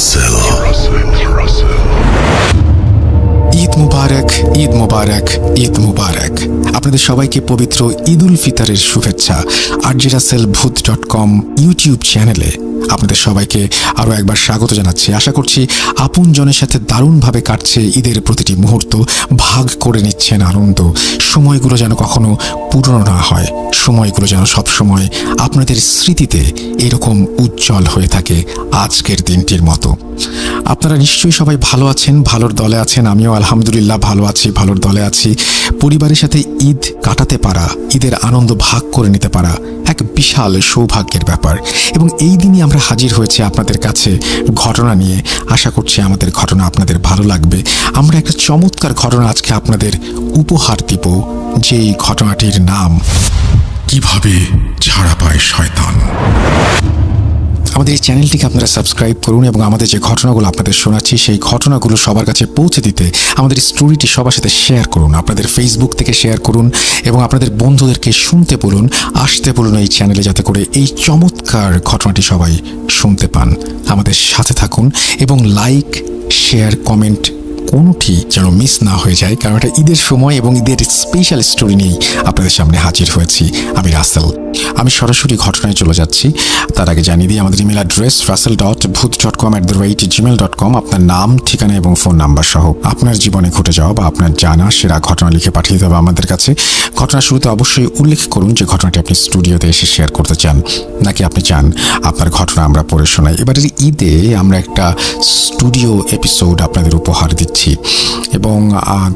রাসেল। ঈদ মুবারক, ঈদ মুবারক, ঈদ মুবারক। আপনাদের সবাইকে পবিত্র ঈদ উল ফিতরের শুভেচ্ছা। RJRussellBooth.com ইউটিউব চ্যানেলে আপনাদের সবাইকে আরও একবার স্বাগত জানাচ্ছি। আশা করছি আপনজনের সাথে দারুণভাবে কাটছে ঈদের প্রতিটি মুহূর্ত, ভাগ করে নিচ্ছেন আনন্দ। সময়গুলো যেন কখনো পুরনো না হয়, সময়গুলো যেন সবসময় আপনাদের স্মৃতিতে এরকম উজ্জ্বল হয়ে থাকে আজকের দিনটির মতো। আপনারা নিশ্চয়ই সবাই ভালো আছেন, ভালোর দলে আছেন। আমিও আলহামদুলিল্লাহ ভালো আছি, ভালোর দলে আছি। পরিবারের সাথে ঈদ কাটাতে পারা, ঈদের আনন্দ ভাগ করে নিতে পারা এক বিশাল সৌভাগ্যের ব্যাপার। এবং এই দিনই আমরা হাজির হয়েছি আপনাদের কাছে ঘটনা নিয়ে। আশা করছি আমাদের ঘটনা আপনাদের ভালো লাগবে। আমরা একটা চমৎকার ঘটনা আজকে আপনাদের উপহার দিব, যেই ঘটনাটির নাম কিভাবে ছাড়া পায় শয়তান। আমাদের এই চ্যানেলটিকে আপনারা সাবস্ক্রাইব করুন এবং আমাদের যে ঘটনাগুলো আপনাদের শোনাচ্ছি সেই ঘটনাগুলো সবার কাছে পৌঁছে দিতে আমাদের স্টোরিটি সবার সাথে শেয়ার করুন। আপনাদের ফেসবুক থেকে শেয়ার করুন এবং আপনাদের বন্ধুদেরকে শুনতে বলুন, আসতে বলুন এই চ্যানেলে, যাতে করে এই চমৎকার ঘটনাটি সবাই শুনতে পান। আমাদের সাথে থাকুন এবং লাইক, শেয়ার, কমেন্ট কোনোটি যেন মিস না হয়ে যায়, কারণ এটা ঈদের সময় এবং ঈদের স্পেশাল স্টোরি নিয়েই আপনাদের সামনে হাজির হয়েছি আমি রাসেল। আমি সরাসরি ঘটনায় চলে যাচ্ছি। তার আগে জানিয়ে দিই আমাদের ইমেল অ্যাড্রেস russell.booth.com@gmail.com। আপনার নাম, ঠিকানা এবং ফোন নাম্বার সহ আপনার জীবনে ঘটে যাওয়া বা আপনার জানা সেরা ঘটনা লিখে পাঠিয়ে দেওয়া আমাদের কাছে। ঘটনার শুরুতে অবশ্যই উল্লেখ করুন যে ঘটনাটি আপনি স্টুডিওতে এসে শেয়ার করতে চান, নাকি আপনি চান আপনার ঘটনা আমরা পড়ে শোনাই। এবারের ঈদে আমরা একটা স্টুডিও এপিসোড আপনাদের উপহার দিচ্ছি এবং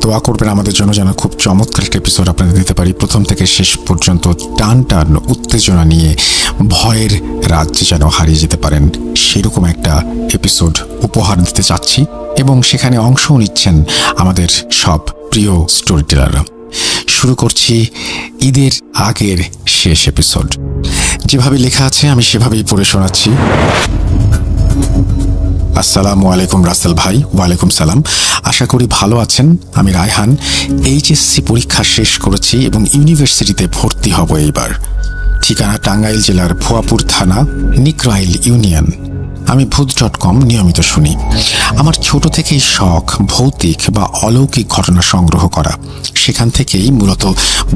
দোয়া করবেন আমাদের জন্য যেন খুব চমৎকার একটা এপিসোড আপনাদের দিতে পারি। প্রথম থেকে শেষ পর্যন্ত টান টান উত্তেজনা নিয়ে ভয়ের রাজ্যে যেন হারিয়ে যেতে পারেন সেরকম একটা এপিসোড উপহার দিতে চাচ্ছি এবং সেখানে অংশও নিচ্ছেন আমাদের সব প্রিয় স্টোরি টেলাররা। শুরু করছি ঈদের আগের শেষ এপিসোড। যেভাবে লেখা আছে আমি সেভাবেই পড়ে শোনাচ্ছি। আসসালামু আলাইকুম রাসেল ভাই। ওয়ালাইকুম সালাম। আশা করি ভালো আছেন। আমি রায়হান। এইচএসসি পরীক্ষা শেষ করেছি এবং ইউনিভার্সিটিতে ভর্তি হব এইবার। ঠিকানা টাঙ্গাইল জেলার ভুয়াপুর থানা, নিকরাইল ইউনিয়ন। আমি ভূত.com নিয়মিত শুনি। আমার ছোট থেকেই শখ ভৌতিক বা অলৌকিক ঘটনা সংগ্রহ করা। সেখান থেকেই মূলত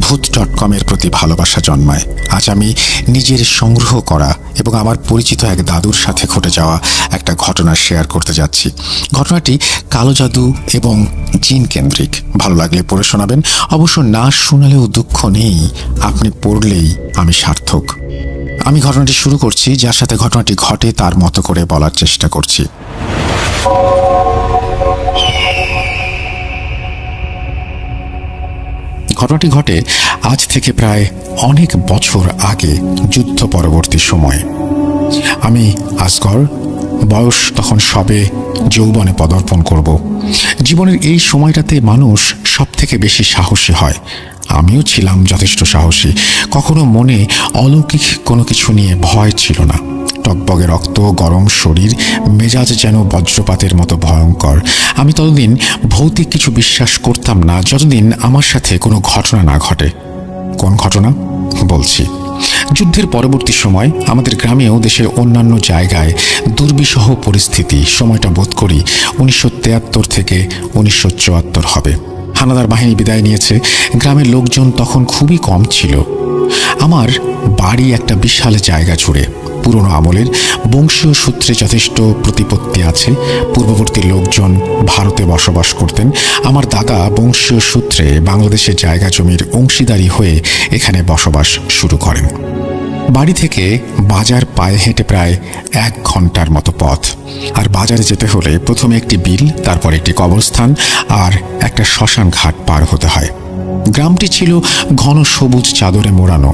ভূত.com এর প্রতি ভালোবাসা জন্মায়। আজ আমি নিজের সংগ্রহ করা এবং আমার পরিচিত এক দাদুর সাথে ঘটে যাওয়া একটা ঘটনা শেয়ার করতে যাচ্ছি। ঘটনাটি কালো জাদু এবং জিন কেন্দ্রিক। ভালো লাগলে পড়ে শোনাবেন। অবশ্য না শোনালেও দুঃখ নেই, আপনি পড়লেই আমি সার্থক। আমি ঘটনাটি শুরু করছি। যার সাথে ঘটনাটি ঘটে তার মতো করে বলার চেষ্টা করছি। ঘটনাটি ঘটে আজ থেকে প্রায় অনেক বছর আগে, যুদ্ধ পরবর্তী সময়ে। আমি আসগর, বয়স তখন সবে যৌবনে পদার্পণ করব। জীবনের এই সময়টাতে মানুষ সব থেকে বেশি সাহসী হয়। আমিও ছিলাম যথেষ্ট সাহসী। কখনো মনে অলৌকিক কোনো কিছু নিয়ে ভয় ছিল না। টকবগে রক্ত, গরম শরীর, মেজাজ যেন বজ্রপাতের মতো ভয়ঙ্কর। আমি ততদিন ভৌতিক কিছু বিশ্বাস করতাম না যতদিন আমার সাথে কোনো ঘটনা না ঘটে। কোন ঘটনা বলছি। যুদ্ধের পরবর্তী সময় আমাদের গ্রামেও দেশের অন্যান্য জায়গায় দুর্বিষহ পরিস্থিতি। সময়টা বোধ করি 1973 থেকে 1974 হবে। হানাদার বাহিনী বিদায় নিয়েছে। গ্রামের লোকজন তখন খুবই কম ছিল। আমার বাড়ি একটা বিশাল জায়গা জুড়ে। পুরনো আমলের বংশীয় সূত্রে যথেষ্ট প্রতিপত্তি আছে। পূর্ববর্তী লোকজন ভারতে বসবাস করতেন। আমার দাদা বংশীয় সূত্রে বাংলাদেশের জায়গা জমির অংশীদারি হয়ে এখানে বসবাস শুরু করেন। বাড়ি থেকে বাজার পায়ে হেঁটে প্রায় 1 ঘন্টার মতো পথ। আর বাজারে যেতে হলে প্রথমে একটি বিল, তারপর একটি কবরস্থান আর একটা শ্মশান ঘাট পার হতে হয়। গ্রামটি ছিল ঘন সবুজ চাদরে মোড়ানো।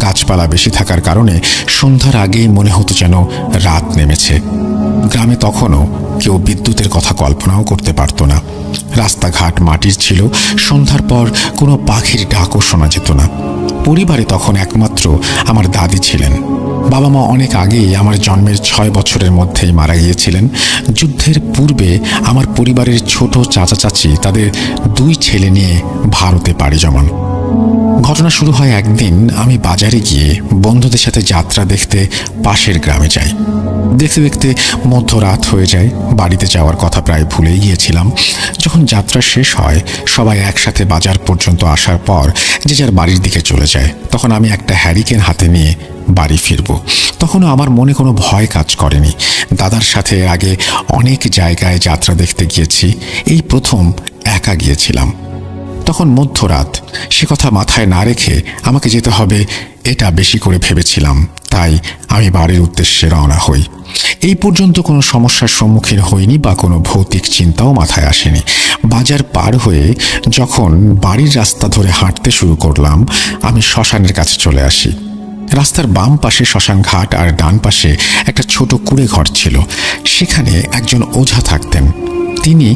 গাছপালা বেশি থাকার কারণে সন্ধ্যার আগেই মনে হতো যেন রাত নেমেছে। গ্রামে তখনও কেউ বিদ্যুতের কথা কল্পনাও করতে পারত না। রাস্তাঘাট মাটির ছিল। সন্ধ্যার পর কোনো পাখির ডাকও শোনা যেত না। পরিবারে তখন একমাত্র আমার দাদি ছিলেন। বাবা মা অনেক আগেই আমার জন্মের 6 বছরের মধ্যেই মারা গিয়েছিলেন। যুদ্ধের পূর্বে আমার পরিবারের ছোট চাচা চাচি তাদের 2 ছেলে নিয়ে ভারতে পাড়ি জমান। ঘটনা শুরু হয় একদিন আমি বাজারে গিয়ে বন্ধুদের সাথে যাত্রা দেখতে পাশের গ্রামে যাই। দেখতে দেখতে মধ্যরাত হয়ে যায়। বাড়িতে যাওয়ার কথা প্রায় ভুলেই গিয়েছিলাম। যখন যাত্রা শেষ হয়, সবাই একসাথে বাজার পর্যন্ত আসার পর যে যার বাড়ির দিকে চলে যায়, তখন আমি একটা হ্যারিকেন হাতে নিয়ে বাড়ি ফিরব। তখনও আমার মনে কোনো ভয় কাজ করেনি। দাদার সাথে এর আগে অনেক জায়গায় যাত্রা দেখতে গিয়েছি, এই প্রথম একা গিয়েছিলাম। তখন মধ্যরাত, সে কথা মাথায় না রেখে আমাকে যেতে হবে এটা বেশি করে ভেবেছিলাম। তাই আমি বাড়ির উদ্দেশ্যে রওনা হই। এই পর্যন্ত কোনো সমস্যার সম্মুখীন হইনি বা কোনো ভৌতিক চিন্তাও মাথায় আসেনি। বাজার পার হয়ে যখন বাড়ির রাস্তা ধরে হাঁটতে শুরু করলাম, আমি শ্মশানের কাছে চলে আসি। রাস্তার বাম পাশে শ্মশান ঘাট আর ডান পাশে একটা ছোট কুঁড়ে ঘর ছিল। সেখানে একজন ওঝা থাকতেন। তিনি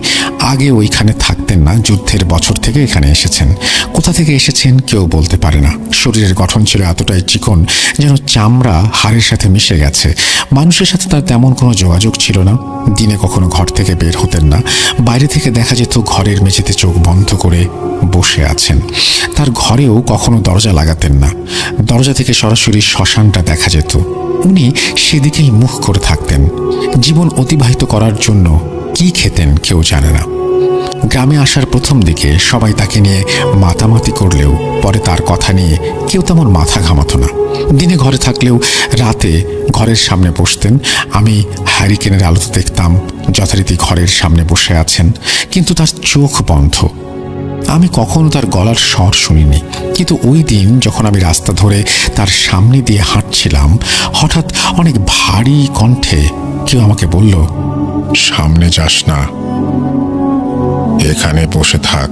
আগে ওইখানে থাকতেন না, যুদ্ধের বছর থেকে এখানে এসেছেন। কোথা থেকে এসেছেন কেউ বলতে পারে না। শরীরের গঠন ছিল এতটাই চিকন যেন চামড়া হাড়ের সাথে মিশে গেছে। মানুষের সাথে তার তেমন কোনো যোগাযোগ ছিল না। দিনে কখনো ঘর থেকে বের হতেন না। বাইরে থেকে দেখা যেত ঘরের মেঝেতে চোখ বন্ধ করে বসে আছেন। তার ঘরেও কখনো দরজা লাগাতেন না। দরজা থেকে সরাসরি শ্মশানটা দেখা যেত। উনি সেদিকেই মুখ করে থাকতেন। জীবন অতিবাহিত করার জন্য কি খেতেন কেউ জানে না। গ্রামে আসার প্রথম দিকে সবাই তাকে নিয়ে মাতামাতি করলেও পরে তার কথা নিয়ে কেউ তেমন মাথা ঘামাতো না। দিনে ঘরে থাকলেও রাতে ঘরের সামনে বসতেন। আমি হ্যারিকেনের আলোতে দেখতাম যথারীতি ঘরের সামনে বসে আছেন, কিন্তু তার চোখ বন্ধ। আমি কখনো তার গলার স্বর শুনিনি। কিন্তু ওই দিন যখন আমি রাস্তা ধরে তার সামনে দিয়ে হাঁটছিলাম, হঠাৎ অনেক ভারী কণ্ঠে কেউ আমাকে বলল, সামনে যাস না, এখানে বসে থাক।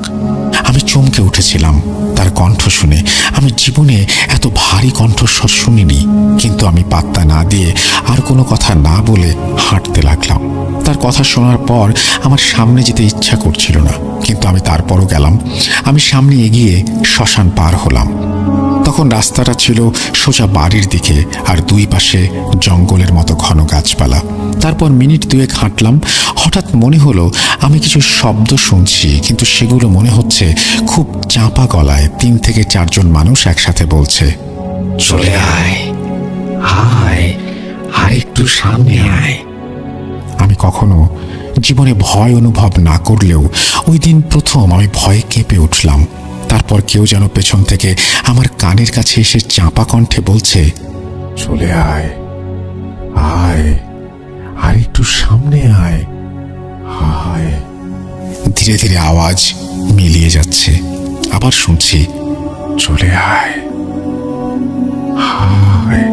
আমি চমকে উঠেছিলাম তার কণ্ঠ শুনে। আমি জীবনে এত ভারী কণ্ঠস্বর শুনিনি। কিন্তু আমি পাত্তা না দিয়ে আর কোনো কথা না বলে হাঁটতে লাগলাম। তার কথা শোনার পর আমার সামনে যেতে ইচ্ছা করছিল না, কিন্তু আমি তারপরও গেলাম। আমি সামনে এগিয়ে শ্মশান পার হলাম। তখন রাস্তাটা ছিল সোজা বাড়ির দিকে, আর দুই পাশে জঙ্গলের মতো ঘন গাছপালা। তারপর মিনিট দুয়েক হাঁটলাম। হঠাৎ মনে হলো আমি কিছু শব্দ শুনছি, কিন্তু সেগুলো মনে হচ্ছে খুব চাপা গলায় 3 থেকে 4 জন মানুষ একসাথে বলছে, চলে আয়, আয়, আর একটু সামনে আয়। আমি কখনো জীবনে ভয় অনুভব না করলেও ওই দিন প্রথম আমি ভয়ে কেঁপে উঠলাম। তারপর কেউ যেন পেছন থেকে আমার কানের কাছে এসে চাপা কণ্ঠে বলছে, চলে আয়, আয়, আর একটু সামনে আয়, আয়। ধীরে ধীরে আওয়াজ মিলিয়ে যাচ্ছে। আবার শুনছি, চলে আয়, আয়,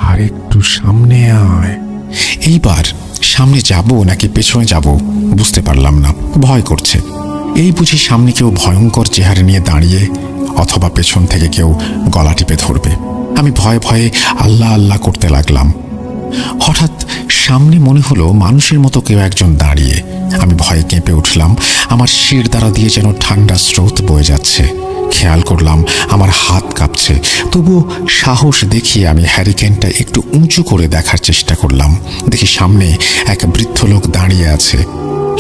আর একটু সামনে আয়। এইবার সামনে যাব নাকি পেছনে যাব বুঝতে পারলাম না। ভয় করছে। এই বুঝি সামনে কেউ ভয়ঙ্কর চেহারা নিয়ে দাঁড়িয়ে, অথবা পেছন থেকে কেউ গলা টিপে ধরবে। আমি ভয়ে ভয়ে আল্লাহ আল্লাহ করতে লাগলাম। হঠাৎ সামনে মনে হলো মানুষের মতো কেউ একজন দাঁড়িয়ে। আমি ভয়ে কেঁপে উঠলাম। আমার শির দ্বারা দিয়ে যেন ঠান্ডা স্রোত বয়ে যাচ্ছে। খেয়াল করলাম আমার হাত কাঁপছে। তবুও সাহস দেখিয়ে আমি হ্যারিকেনটা একটু উঁচু করে দেখার চেষ্টা করলাম। দেখি সামনে এক বৃদ্ধ লোক দাঁড়িয়ে আছে।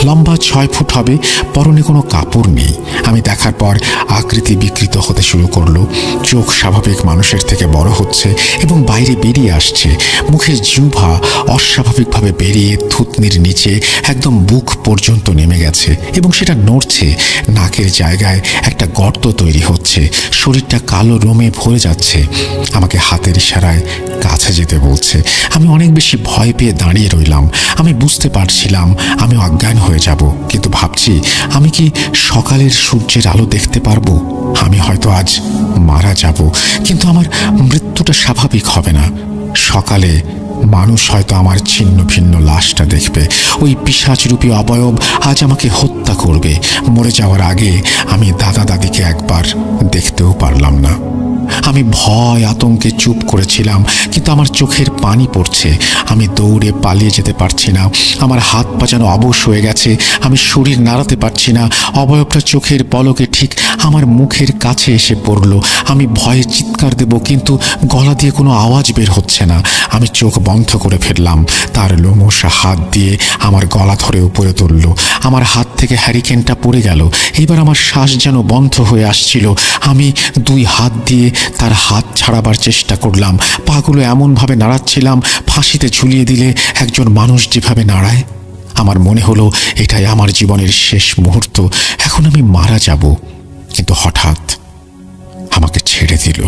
লম্বা 6 ফুট হবে, পরনে কোনো কাপড় নেই। আমি দেখার পর আকৃতি বিকৃত হতে শুরু করলো। চোখ স্বাভাবিক মানুষের থেকে বড় হচ্ছে এবং বাইরে বেরিয়ে আসছে। মুখের জিহ্বা অস্বাভাবিকভাবে বেরিয়ে থুতনির নিচে একদম বুক পর্যন্ত নেমে গেছে এবং সেটা নড়ছে। নাকের জায়গায় একটা গর্ত তৈরি হচ্ছে। শরীরটা কালো রোমে ভরে যাচ্ছে। আমাকে হাতের ইশারায় কাছে যেতে বলছে। আমি অনেক বেশি ভয় পেয়ে দাঁড়িয়ে রইলাম। আমি বুঝতে পারছিলাম আমি অজ্ঞান হয়ে যাব, কিন্তু ভাবছি আমি কি সকালের সূর্যের আলো দেখতে পারবো? আমি হয়তো আজ মারা যাব, কিন্তু আমার মৃত্যুটা স্বাভাবিক হবে না। সকালে মানুষ হয়তো আমার ছিন্ন ভিন্ন লাশটা দেখবে। ওই পিশাচরূপী অবয়ব আজ আমাকে হত্যা করবে। মরে যাওয়ার আগে আমি দাদা দাদিকে একবার দেখতেও পারলাম না। আমি ভয় আতঙ্কে চুপ করেছিলাম, কিন্তু আমার চোখের পানি পড়ছে। আমি দৌড়ে পালিয়ে যেতে পারছি না। আমার হাত পা যেন অবশ হয়ে গেছে। আমি শরীর নাড়াতে পারছি না। অবয়বটা চোখের পলকে ঠিক আমার মুখের কাছে এসে পড়ল। আমি ভয়ে চিৎকার দেব, কিন্তু গলা দিয়ে কোনো আওয়াজ বের হচ্ছে না। আমি চোখ বন্ধ করে ফেললাম। তার লোমশা হাত দিয়ে আমার গলা ধরে উপরে তুলল। আমার হাত থেকে হ্যারিকেনটা পড়ে গেল। এবার আমার শ্বাস যেন বন্ধ হয়ে আসছিল। আমি দুই হাত দিয়ে তার হাত ছাড়াবার চেষ্টা করলাম। পাগুলো এমনভাবে নাড়াচ্ছিলাম, ফাঁসিতে ঝুলিয়ে দিলে একজন মানুষ যেভাবে নাড়ায়। আমার মনে হলো এটাই আমার জীবনের শেষ মুহূর্ত, এখন আমি মারা যাব। কিন্তু হঠাৎ আমাকে ছেড়ে দিল।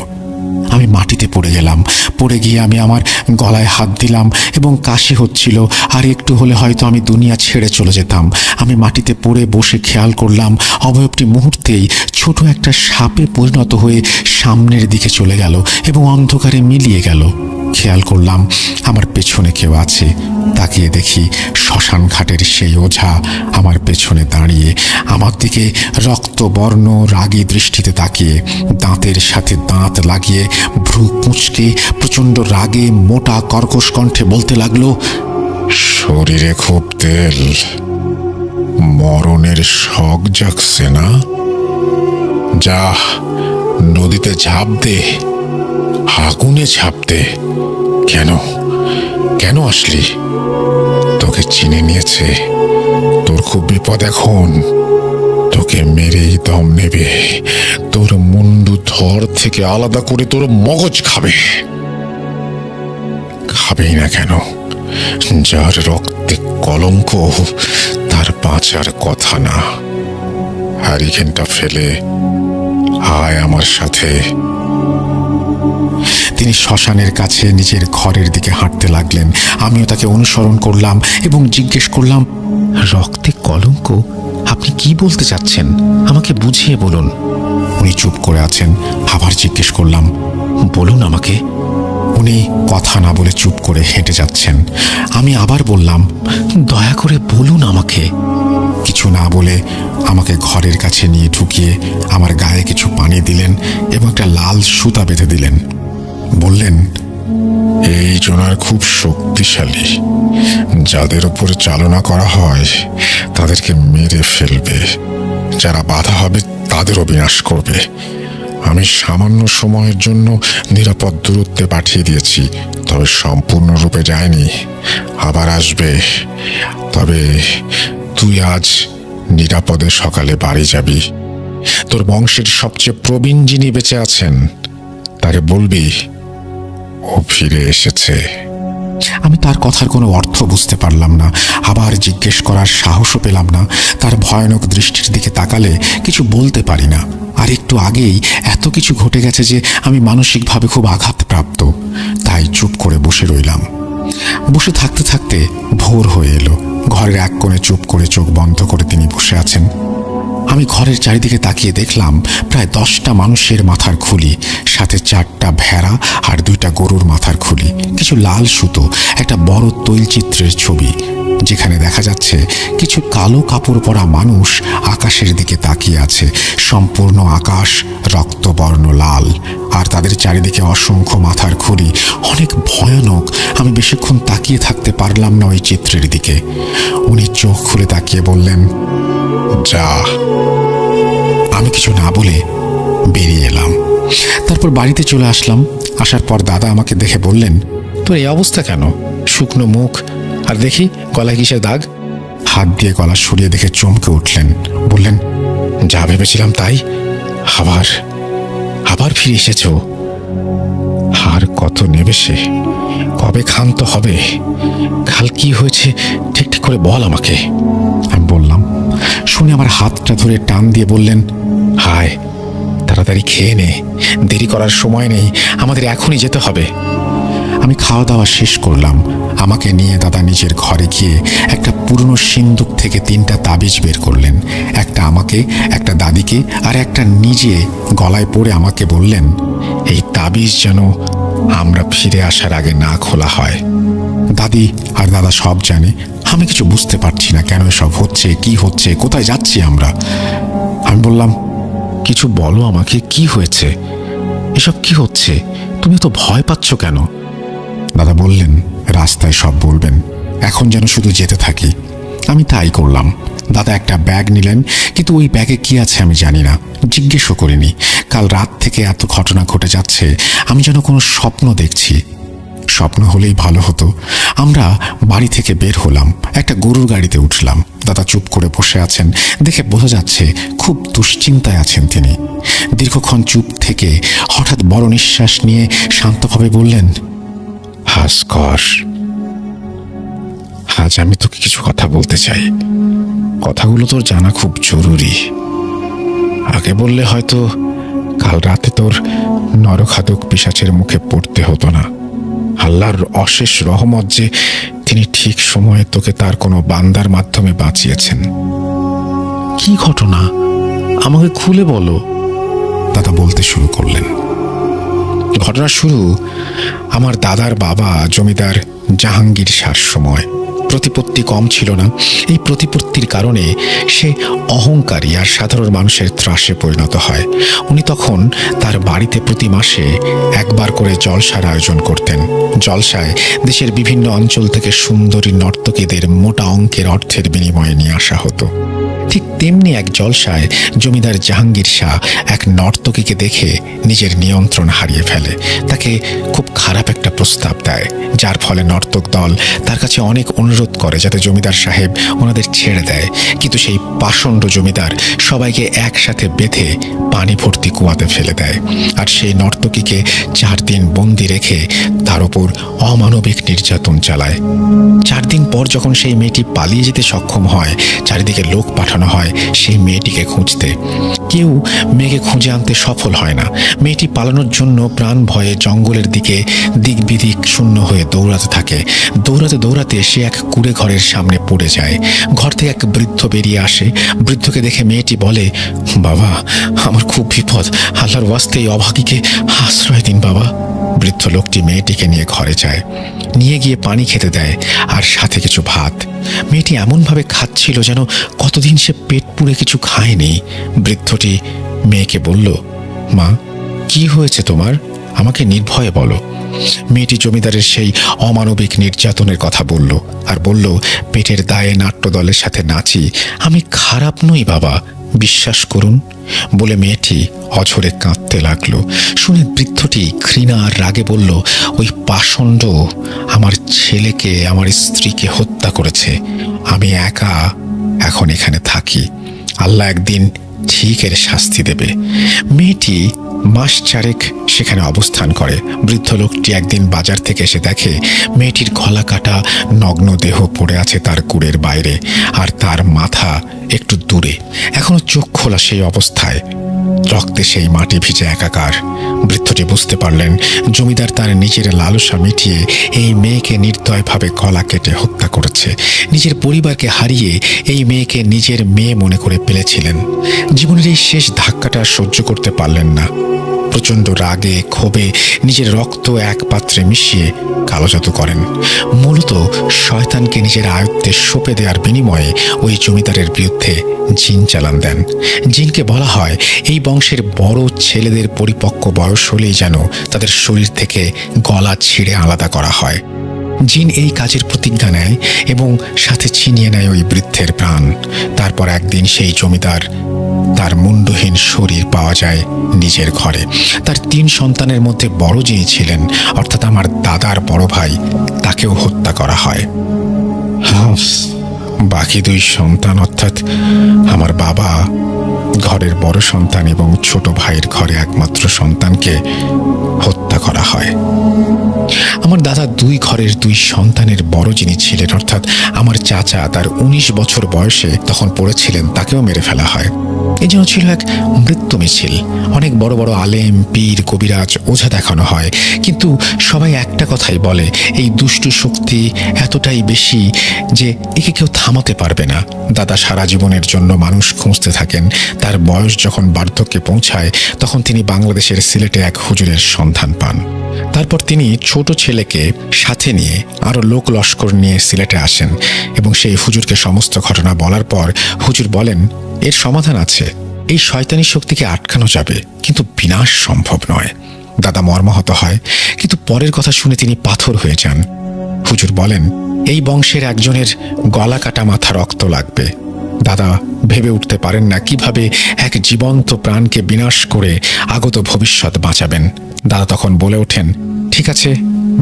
আমি মাটিতে পড়ে গেলাম। পড়ে গিয়ে আমি আমার গলায় হাত দিলাম এবং কাশি হচ্ছিল। আর একটু হলে হয়তো আমি দুনিয়া ছেড়ে চলে যেতাম। আমি মাটিতে পড়ে বসে খেয়াল করলাম অবয়বটি মুহূর্তেই ছোট একটা সাপে পরিণত হয়ে সামনের দিকে চলে গেল এবং অন্ধকারে মিলিয়ে গেল। খেয়াল করলাম আমার পেছনে কেউ আছে। তাকিয়ে দেখি শ্মশান ঘাটের সেই ওঝা আমার পেছনে দাঁড়িয়ে, আমার দিকে রক্তবর্ণ রাগী দৃষ্টিতে তাকিয়ে, দাঁতের সাথে দাঁত লাগিয়ে, ভ্রু কুঁচকে প্রচণ্ড রাগে মোটা কর্কশ কণ্ঠে বলতে লাগলো, শরীরে খুব তেল, মরণের শখ জাগছে না? যা নদীতে ঝাঁপ দে, আগুনে ঝাঁপ দে। কেন কেন আসলি? তোকে চিনে নিয়েছে, তোর খুব বিপদ এখন। তোকে মেরেই দম নেবে, তোর মুন্ডু ধর থেকে আলাদা করে তোর মগজ খাবে। খাবেই না কেন? যার রক্তে কলঙ্ক তার বাঁচার কথা না। হ্যারিকেনটা ফেলে আয় আমার সাথে। তিনি শ্মশানের কাছে নিজের ঘরের দিকে হাঁটতে লাগলেন। আমিও তাকে অনুসরণ করলাম এবং জিজ্ঞেস করলাম, রক্তে কলঙ্ক? আপনি কি বলতে চাচ্ছেন? আমাকে বুঝিয়ে বলুন। উনি চুপ করে আছেন। আবার জিজ্ঞেস করলাম, বলুন আমাকে। উনি কথা না বলে চুপ করে হেঁটে যাচ্ছেন। আমি আবার বললাম, দয়া করে বলুন আমাকে। কিছু না বলে আমাকে ঘরের কাছে নিয়ে ঢুকিয়ে আমার গায়ে কিছু পানি দিলেন এবং একটা লাল সুতা বেঁধে দিলেন। বললেন, এই জোনার খুব শক্তিশালী। যাদের উপরে চালনা করা হয় তাদেরকে মেরে ফেলবে, যারা বাধা হবে তাদেরও বিনাশ করবে। আমি সামান্য সময়ের জন্য নিরাপদ দূরত্বে পাঠিয়ে দিয়েছি, তবে সম্পূর্ণরূপে যায়নি। আবার আসবে। তবে তুই আজ নিরাপদে সকালে বাড়ি যাবি। তোর বংশের সবচেয়ে প্রবীণ যিনি বেঁচে আছেন তাকে বলবি ও ফিরে এসেছে। আমি তার কথার কোনো অর্থ বুঝতে পারলাম না। আবার জিজ্ঞেস করার সাহসও পেলাম না। তার ভয়ানক দৃষ্টির দিকে তাকালে কিছু বলতে পারি না। আর একটু আগেই এত কিছু ঘটে গেছে যে আমি মানসিকভাবে খুব আঘাতপ্রাপ্ত। তাই চুপ করে বসে রইলাম। বসে থাকতে থাকতে ভোর হয়ে এলো। ঘরের এক কোণে চুপ করে চোখ বন্ধ করে তিনি বসে আছেন। আমি ঘরের চারিদিকে তাকিয়ে দেখলাম প্রায় 10টা মানুষের মাথার খুলি, সাথে 4টা ভেড়া আর 2টা গরুর মাথার খুলি, কিছু লাল সুতো, একটা বড় তৈলচিত্রের ছবি, যেখানে দেখা যাচ্ছে কিছু কালো কাপড় পরা মানুষ আকাশের দিকে তাকিয়ে আছে। সম্পূর্ণ আকাশ রক্তবর্ণ লাল, আর তাদের চারিদিকে অসংখ্য মাথার খুলি, অনেক ভয়ানক। আমি বেশিক্ষণ তাকিয়ে থাকতে পারলাম না ওই চিত্রের দিকে। উনি চোখ খুলে তাকিয়ে বললেন, যা। আমি কিছু না বলে বেরিয়ে এলাম। তারপর বাড়িতে চলে আসলাম। আসার পর দাদা আমাকে দেখে বললেন, তোর এই অবস্থা কেন? শুকনো মুখ, আর দেখি গলায় কিসের দাগ? হাত দিয়ে গলা সরিয়ে দেখে চমকে উঠলেন। বললেন, যা ভেবেছিলাম তাই, আবার আবার ফিরে এসেছ। আর কত নেবে সে? কবে ক্ষান্ত হবে? কাল কি হয়েছে ঠিক ঠিক করে বল আমাকে। আমি বললাম। শুনে আমার হাতটা ধরে টান দিয়ে বললেন, হায়, তাড়াতাড়ি খেয়ে নে, দেরি করার সময় নেই, আমাদের এখনই যেতে হবে। আমি খাওয়া দাওয়া শেষ করলাম। আমাকে নিয়ে দাদা নিজের ঘরে গিয়ে একটা পুরনো সিন্দুক থেকে 3টা তাবিজ বের করলেন। একটা আমাকে, একটা দাদিকে, আর একটা নিজে গলায় পরে আমাকে বললেন, এই তাবিজ যেন আমরা ফিরে আসার আগে না খোলা হয়। দাদি আর দাদা সব জানে। আমি কিছু বুঝতে পারছি না কেন এসব হচ্ছে, কি হচ্ছে, কোথায় যাচ্ছি আমরা। আমি বললাম, কিছু বলো আমাকে, কি হয়েছে? এসব কি হচ্ছে? তুমি তো ভয় পাচ্ছ কেন? দাদা বললেন, রাস্তায় সব বলবেন, এখন যেন শুধু যেতে থাকি। আমি তাই করলাম। দাদা একটা ব্যাগ নিলেন, কিন্তু ওই ব্যাগে কি আছে আমি জানি না, জিজ্ঞেসও করিনি। কাল রাত থেকে এত ঘটনা ঘটে যাচ্ছে, আমি যেন কোনো স্বপ্ন দেখছি। স্বপ্ন হলেই ভালো হতো। আমরা বাড়ি থেকে বের হলাম, একটা গরুর গাড়িতে উঠলাম। দাদা চুপ করে বসে আছেন, দেখে বোঝা যাচ্ছে খুব দুশ্চিন্তায় আছেন তিনি। দীর্ঘক্ষণ চুপ থেকে হঠাৎ বড় নিঃশ্বাস নিয়ে শান্তভাবে বললেন, ভাস্কর, আজ আমি তোকে কিছু কথা বলতে চাই। কথাগুলো তোর জানা খুব জরুরি। আগে বললে হয়তো কাল রাতে তোর নরখাদক পিশাচের মুখে পড়তে হতো না। আল্লাহর অশেষ রহমত যে তিনি ঠিক সময়ে তোকে তার কোনো বান্দার মাধ্যমে বাঁচিয়েছেন। কি ঘটনা, আমাকে খুলে বলো। দাদা বলতে শুরু করলেন। ঘটনা শুরু আমার দাদার বাবা জমিদার জাহাঙ্গীর শাহর সময়। প্রতিপত্তি কম ছিল না। এই প্রতিপত্তির কারণে সে অহংকারী আর সাধারণ মানুষের ত্রাসে পরিণত হয়। উনি তখন তার বাড়িতে প্রতি মাসে একবার করে জলসার আয়োজন করতেন। জলসায় দেশের বিভিন্ন অঞ্চল থেকে সুন্দরী নর্তকীদের মোটা অঙ্কের অর্থের বিনিময়ে নিয়ে আসা হতো। ঠিক তেমনি এক জলসায় জমিদার জাহাঙ্গীর শাহ এক নর্তকীকে দেখে নিজের নিয়ন্ত্রণ হারিয়ে ফেলে। তাকে খুব খারাপ একটা প্রস্তাব দেয়, যার ফলে নর্তক দল তার কাছে অনেক অনুরোধ করে যাতে জমিদার সাহেব ওনাদের ছেড়ে দেয়। কিন্তু সেই পাষণ্ড জমিদার সবাইকে একসাথে বেঁধে পানি ভর্তি কুয়াতে ফেলে দেয়, আর সেই নর্তকীকে 4 দিন বন্দি রেখে তার ওপর অমানবিক নির্যাতন চালায়। 4 দিন পর যখন সেই মেয়েটি পালিয়ে যেতে সক্ষম হয়, চারিদিকে লোক পাঠানো হয় সেই মেয়েটিকে খুঁজতে। কেউ মেয়েকে খুঁজে আনতে সফল হয় না। মেয়েটি পালানোর জন্য প্রাণ ভয়ে জঙ্গলের দিকে দিক বিদিক শূন্য হয়ে দৌড়াতে থাকে। দৌড়াতে দৌড়াতে সে এক কুঁড়ে ঘরের সামনে পড়ে যায়। ঘর থেকে এক বৃদ্ধ বেরিয়ে আসে। বৃদ্ধকে দেখে মেয়েটি বলে, বাবা, আমার খুব বিপদ, আল্লাহর ওয়াস্তে এই অভাগীকে আশ্রয় দিন বাবা। বৃদ্ধ লোকটি মেয়েটিকে নিয়ে ঘরে যায়, নিয়ে গিয়ে পানি খেতে দেয় আর সাথে কিছু ভাত। মেয়েটি এমনভাবে খাচ্ছিল যেন কতদিন সে পেট পুড়ে কিছু খায়নি। বৃদ্ধটি মেয়েকে বলল, মা, কি হয়েছে তোমার? আমাকে নির্ভয়ে বলো। মেয়েটি জমিদারের সেই অমানবিক নির্যাতনের কথা বলল আর বলল, পেটের দায়ে নাট্যদলের সাথে নাচি, আমি খারাপ নই বাবা, বিশ্বাস করুন। বলে মেয়েটি অঝরে কাঁদতে লাগলো। শুনে বৃদ্ধটি ঘৃণা আর রাগে বলল, ওই পাষণ্ড আমার ছেলেকে, আমার স্ত্রীকে হত্যা করেছে। আমি একা এখন এখানে থাকি, আল্লাহ একদিন ঠিক এর শাস্তি দেবে। মেয়েটি মাস 4 সেখানে অবস্থান করে। বৃদ্ধ লোকটি একদিন বাজার থেকে এসে দেখে মেয়েটির গলা কাটা নগ্ন দেহ পড়ে আছে তার কুড়ের বাইরে, আর তার মাথা একটু দূরে, এখনো চোখ খোলা সেই অবস্থায়, রক্তে সেই মাটি ভিজে একাকার। বৃদ্ধটি বুঝতে পারলেন জমিদার তার নিজের লালসা মিটিয়ে এই মেয়েকে নির্দয়ভাবে গলা কেটে হত্যা করেছে। নিজের পরিবারকে হারিয়ে এই মেয়েকে নিজের মেয়ে মনে করে ফেলেছিলেন। জীবনের এই শেষ ধাক্কাটা সহ্য করতে পারলেন না। প্রচণ্ড রাগে ক্ষোভে নিজের রক্ত এক পাত্রে মিশিয়ে কালো জাদু করেন। মূলত শয়তানকে নিজের আয়ত্তে সঁপে দেওয়ার বিনিময়ে ওই জমিদারের বিরুদ্ধে জিন চালান দেন। জিনকে বলা হয় এই বংশের বড় ছেলেদের পরিপক্ক বয়স হলেই যেন তাদের শরীর থেকে গলা ছিঁড়ে আলাদা করা হয়। জিন এই কাজের প্রতিজ্ঞা নেয় এবং সাথে ছিনিয়ে নেয় ওই বৃদ্ধের প্রাণ। তারপর একদিন সেই জমিদার তার মুন্ডহীন শরীর পাওয়া যায় নিজের ঘরে। তার 3 সন্তানের মধ্যে বড় যিনি ছিলেন, অর্থাৎ আমার দাদার বড় ভাই, তাকেও হত্যা করা হয়। বাকি 2 সন্তান, অর্থাৎ আমার বাবা ঘরের বড় সন্তান এবং ছোট ভাইয়ের ঘরে একমাত্র সন্তানকে হত্যা করা হয়। আমার দাদা 2 ঘরের 2 সন্তানের বড় যিনি ছিলেন, অর্থাৎ আমার চাচা, তার 19 বছর বয়সে তখন পড়েছিলেন, তাকেও মেরে ফেলা হয়। এই জন্য ছিল এক মৃত্যু মিছিল। অনেক বড় বড় আলেম, পীর, কবিরাজ, ওঝা দেখানো হয়, কিন্তু সবাই একটা কথাই বলে, এই দুষ্টু শক্তি এতটাই বেশি যে একে কেউ থামাতে পারবে না। দাদা সারা জীবনের জন্য মানুষ খুঁজতে থাকেন। তার বয়স যখন বার্ধক্যে পৌঁছায় তখন তিনি বাংলাদেশের সিলেটে এক হুজুরের সন্ধান পান। তারপর তিনি ছোট ছেলেকে সাথে নিয়ে আরো লোক লস্কর নিয়ে সিলেটে আসেন এবং সেই হুজুরকে সমস্ত ঘটনা বলার পর হুজুর বলেন, এর সমাধান আছে। এই শয়তানি শক্তিকে আটকানো যাবে, কিন্তু বিনাশ সম্ভব নয়। দাদা মর্মাহত হয়, কিন্তু পরের কথা শুনে তিনি পাথর হয়ে যান। হুজুর বলেন, এই বংশের একজনের গলা কাটা মাথা রক্ত লাগবে। দাদা ভেবে উঠতে পারেন না কিভাবে এক জীবন্ত প্রাণকে বিনাশ করে আগত ভবিষ্যৎ বাঁচাবেন। দাদা তখন বলে ওঠেন, ঠিক আছে,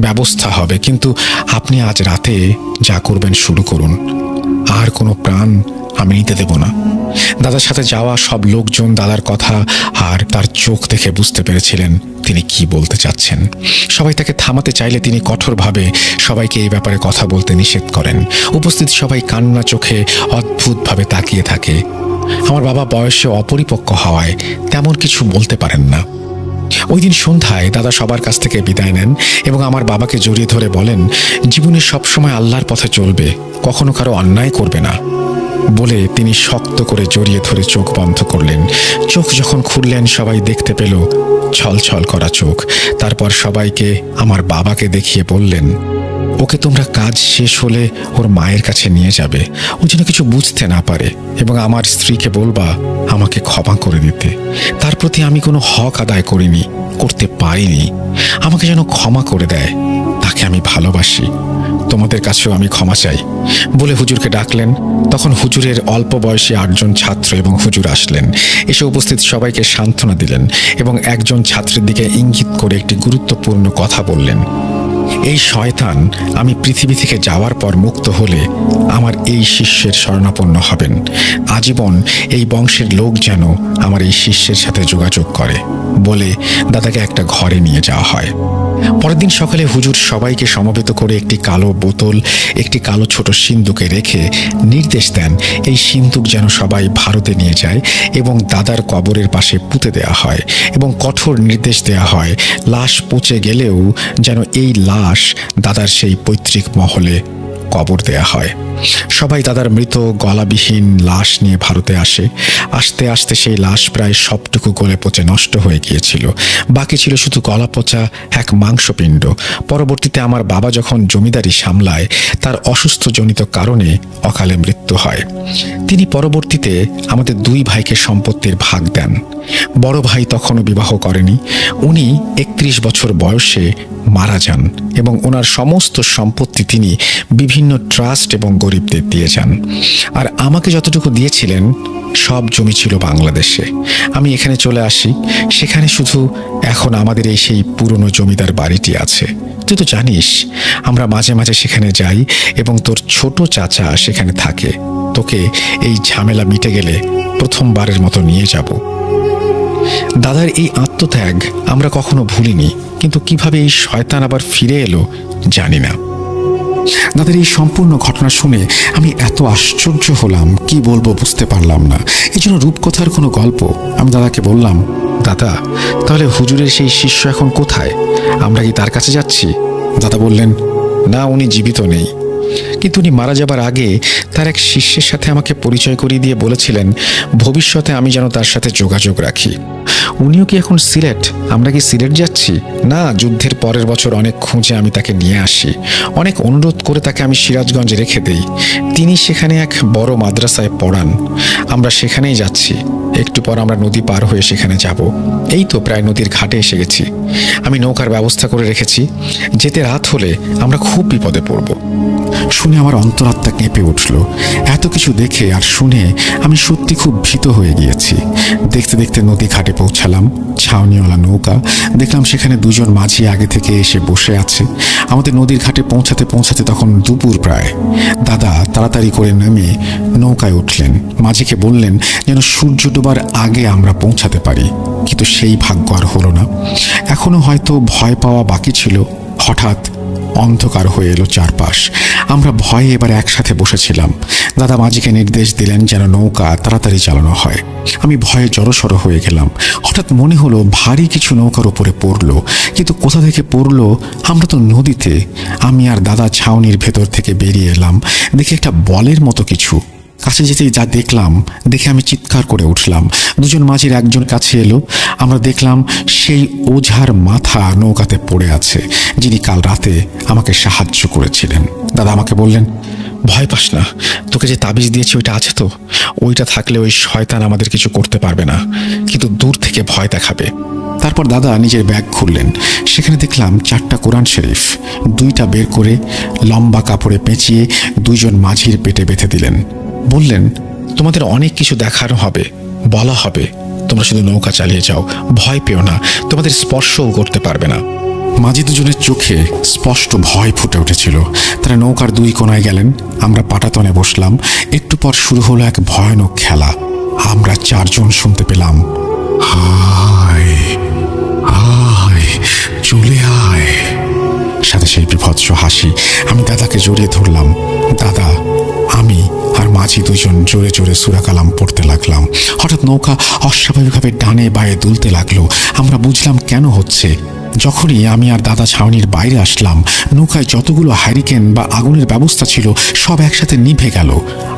ব্যবস্থা হবে, কিন্তু আপনি আজ রাতে যা করবেন শুরু করুন। আর কোনো প্রাণ আমি নিতে দেব না। দাদার সাথে যাওয়া সব লোকজন দাদার কথা আর তার চোখ দেখে বুঝতে পেরেছিলেন তিনি কি বলতে চাচ্ছেন। সবাই তাকে থামাতে চাইলে তিনি কঠোরভাবে সবাইকে এই ব্যাপারে কথা বলতে নিষেধ করেন। উপস্থিত সবাই কান্না চোখে অদ্ভুতভাবে তাকিয়ে থাকে। আমার বাবা বয়সে অপরিপক্ক হওয়ায় তেমন কিছু বলতে পারেন না। ওই দিন সন্ধ্যায় দাদা সবার কাছ থেকে বিদায় নেন এবং আমার বাবাকে জড়িয়ে ধরে বলেন, জীবনে সবসময় আল্লাহর পথে চলবে, কখনো কারো অন্যায় করবে না। বলে তিনি শক্ত করে জড়িয়ে ধরে চোখ বন্ধ করলেন। চোখ যখন খুললেন সবাই দেখতে পেল ছলছল করা চোখ। তারপর সবাইকে আমার বাবাকে দেখিয়ে বললেন, ওকে তোমরা কাজ শেষ হলে ওর মায়ের কাছে নিয়ে যাবে, ও যেন কিছু বুঝতে না পারে, এবং আমার স্ত্রীকে বলবা আমাকে ক্ষমা করে দিতে। তার প্রতি আমি কোনো হক আদায় করিনি, করতে পারিনি, আমাকে যেন ক্ষমা করে দেয়। তাকে আমি ভালোবাসি, তোমাদের কাছেও আমি ক্ষমা চাই। বলে হুজুরকে ডাকলেন। তখন হুজুরের অল্প বয়সী 8 জন ছাত্র এবং হুজুর আসলেন। এসে উপস্থিত সবাইকে সান্ত্বনা দিলেন এবং একজন ছাত্রের দিকে ইঙ্গিত করে একটি গুরুত্বপূর্ণ কথা বললেন, এই শয়তান আমি পৃথিবী থেকে যাওয়ার পর মুক্ত হলে আমার এই শিষ্যের শরণাপন্ন হবেন। আজীবন এই বংশের লোক যেন আমার এই শিষ্যের সাথে যোগাযোগ করে। বলে দাদাকে একটা ঘরে নিয়ে যাওয়া হয়। পরের দিন সকালে হুজুর সবাইকে সমবেত করে একটি কালো বোতল, একটি কালো ছোট সিন্দুকে রেখে নির্দেশ দেন এই সিন্দুক যেন সবাই ভারতে নিয়ে যায় এবং দাদার কবরের পাশে পুঁতে দেওয়া হয়, এবং কঠোর নির্দেশ দেওয়া হয় লাশ পচে গেলেও যেন এই লাশ দাদার সেই পৈতৃক মহলে কবর দেয়া হয়। সবাই দাদার মৃত গলাবিহীন লাশ নিয়ে ভারতে আসে। আস্তে আস্তে সেই লাশ প্রায় সবটুকু গলে পচে নষ্ট হয়ে গিয়েছিল। বাকি ছিল শুধু গলা পচা এক মাংসপিণ্ড। পরবর্তীতে আমার বাবা যখন জমিদারি সামলায়, তার অসুস্থজনিত কারণে অকালে মৃত্যু হয়। তিনি পরবর্তীতে আমাদের 2 ভাইকে সম্পত্তির ভাগ দেন। বড় ভাই তখনও বিবাহ করেনি। উনি 31 বছর বয়সে মারা যান এবং ওনার সমস্ত সম্পত্তি তিনি বিভিন্ন ট্রাস্ট এবং গরিবদের দিয়ে যান। আর আমাকে যতটুকু দিয়েছিলেন সব জমি ছিল বাংলাদেশে। আমি এখানে চলে আসি। সেখানে শুধু এখন আমাদের এই সেই পুরনো জমিদার বাড়িটি আছে। তুই তো জানিস আমরা মাঝে মাঝে সেখানে যাই এবং তোর ছোট চাচা সেখানে থাকে। তোকে এই ঝামেলা মিটে গেলে প্রথমবারের মতো নিয়ে যাব। দাদার এই আত্মত্যাগ আমরা কখনো ভুলিনি, কিন্তু কিভাবে এই শয়তান আবার ফিরে এলো জানি না। দাদার এই সম্পূর্ণ ঘটনা শুনে আমি এত আশ্চর্য হলাম, কি বলবো বুঝতে পারলাম না। এই জন্য রূপকথার কোনো গল্প। আমি দাদাকে বললাম, দাদা, তাহলে হুজুরের সেই শিষ্য এখন কোথায়? আমরা কি তার কাছে যাচ্ছি? দাদা বললেন, না, উনি জীবিত নেই, কিন্তু উনি মারা যাবার আগে তার এক শিষ্যের সাথে আমাকে পরিচয় করিয়ে দিয়ে বলেছিলেন ভবিষ্যতে আমি যেন তার সাথে যোগাযোগ রাখি। উনিও কি এখন সিলেট? আমরা কি সিলেট যাচ্ছি? না, যুদ্ধের পরের বছর অনেক খুঁজে আমি তাকে নিয়ে আসি। অনেক অনুরোধ করে তাকে আমি সিরাজগঞ্জে রেখে দেই। তিনি সেখানে এক বড় মাদ্রাসায় পড়ান। আমরা সেখানেই যাচ্ছি। একটু পর আমরা নদী পার হয়ে সেখানে যাব। এই তো প্রায় নদীর ঘাটে এসে গেছি। আমি নৌকার ব্যবস্থা করে রেখেছি। যেতে রাত হলে আমরা খুব বিপদে পড়ব। শুনে আমার অন্তরাত্মা কেঁপে উঠল। এত কিছু দেখে আর শুনে আমি সত্যি খুব ভীত হয়ে গিয়েছি। দেখতে দেখতে নদী ঘাটে পৌঁছালাম। ছাউনিওয়ালা নৌকা দেখলাম, সেখানে 2 জন মাঝি আগে থেকে এসে বসে আছে। আমাদের নদীর ঘাটে পৌঁছাতে পৌঁছাতে তখন দুপুর প্রায়। দাদা তাড়াতাড়ি করে নেমে নৌকায় উঠলেন। মাঝিকে বললেন যেন সূর্য ডোবার আগে আমরা পৌঁছাতে পারি, কিন্তু সেই ভাগ্য আর হলো না। এখনো হয়তো ভয় পাওয়া বাকি ছিল। হঠাৎ অন্ধকার হয়ে এলো চারপাশ। আমরা ভয়ে এবার একসাথে বসেছিলাম। দাদা মাঝিকে নির্দেশ দিলেন যেন নৌকা তাড়াতাড়ি চালানো হয়। আমি ভয়ে জড়সড় হয়ে গেলাম। হঠাৎ মনে হলো ভারী কিছু নৌকার উপরে পড়লো, কিন্তু কোথা থেকে পড়লো? আমরা তো নদীতে। আমি আর দাদা ছাউনির ভেতর থেকে বেরিয়ে এলাম। দেখি একটা বলের মতো কিছু। কাছে যেতেই যা দেখলাম দেখে আমি চিৎকার করে উঠলাম। 2 জন মাঝির একজন কাছে এলো। আমরা দেখলাম সেই ওঝার মাথা নৌকাতে পড়ে আছে, যিনি কাল রাতে আমাকে সাহায্য করেছিলেন। দাদা আমাকে বললেন, ভয় পাস না, তোর তোকে যে তাবিজ দিয়েছি ওইটা আছে তো? ওইটা থাকলে ওই শয়তান আমাদের কিছু করতে পারবে না, কিন্তু দূর থেকে ভয় দেখাবে। তারপর দাদা নিজের ব্যাগ খুললেন। সেখানে দেখলাম 4টা কোরআন শরীফ। 2টা বের করে লম্বা কাপড়ে পেঁচিয়ে 2জন মাঝির পেটে বেঁধে দিলেন। বললেন, তোমাদের অনেক কিছু দেখানো হবে, বলা হবে, তোমরা শুধু নৌকা চালিয়ে যাও, ভয় পেও না, তোমাদের স্পর্শও করতে পারবে না। মাঝি দুজনের চোখে স্পষ্ট ভয় ফুটে উঠেছিল। তারা নৌকার 2 কোণায় গেলেন। আমরা পাটাতনে বসলাম। একটু পর শুরু হলো এক ভয়ানক খেলা। আমরা 4 জন শুনতে পেলাম, আয় আয় চলে আয়, সাথে সেই বিভৎস হাসি। আমি দাদাকে জড়িয়ে ধরলাম। দাদা, আমি আর মাঝি 2 জন জোরে জোরে সূরা কালাম পড়তে লাগলাম। হঠাৎ নৌকা অস্বাভাবিকভাবে ডানে বায়ে দুলতে লাগলো। আমরা বুঝলাম কেন হচ্ছে। যখনই আমি আর দাদা ছাউনির বাইরে আসলাম, নৌকায় যতগুলো হ্যারিকেন বা আগুনের ব্যবস্থা ছিল সব একসাথে নিভে গেল।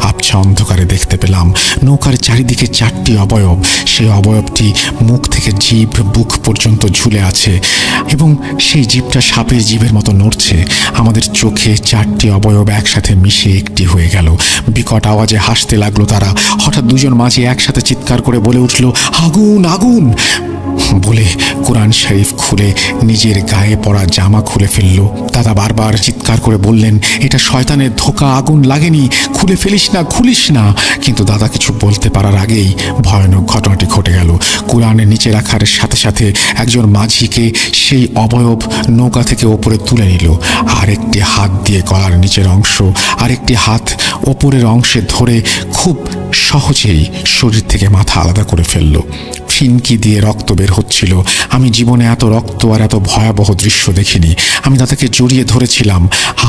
আবছা অন্ধকারে দেখতে পেলাম নৌকার চারিদিকে 4টি অবয়ব। সেই অবয়বটি মুখ থেকে জিভ বুক পর্যন্ত ঝুলে আছে এবং সেই জিভটা সাপের জিভের মতো নড়ছে। আমাদের চোখে 4টি অবয়ব একসাথে মিশে একটি হয়ে গেল। বিকট আওয়াজে হাসতে লাগলো তারা। হঠাৎ 2 জন মাঝি একসাথে চিৎকার করে বলে উঠল, আগুন আগুন বলে কোরআন শরীফ খুলে নিজের গায়ে পড়া জামা খুলে ফেলল। দাদা বারবার চিৎকার করে বললেন, এটা শয়তানের ধোঁকা, আগুন লাগেনি, খুলে ফেলিস না, খুলিস না। কিন্তু দাদা কিছু বলতে পারার আগেই ভয়ানক ঘটনাটি ঘটে গেল। কোরআনের নিচে রাখার সাথে সাথে একজন মাঝিকে সেই অবয়ব নৌকা থেকে ওপরে তুলে নিল। আরেকটি হাত দিয়ে গলার নিচের অংশ, আরেকটি হাত ওপরের অংশে ধরে খুব সহজেই শরীর থেকে মাথা আলাদা করে ফেলল। ফিনকি দিয়ে রক্ত বের হচ্ছিল। আমি জীবনে এত রক্ত আর এত ভয়াবহ দৃশ্য দেখিনি। আমি দাদাকে জড়িয়ে ধরেছিলাম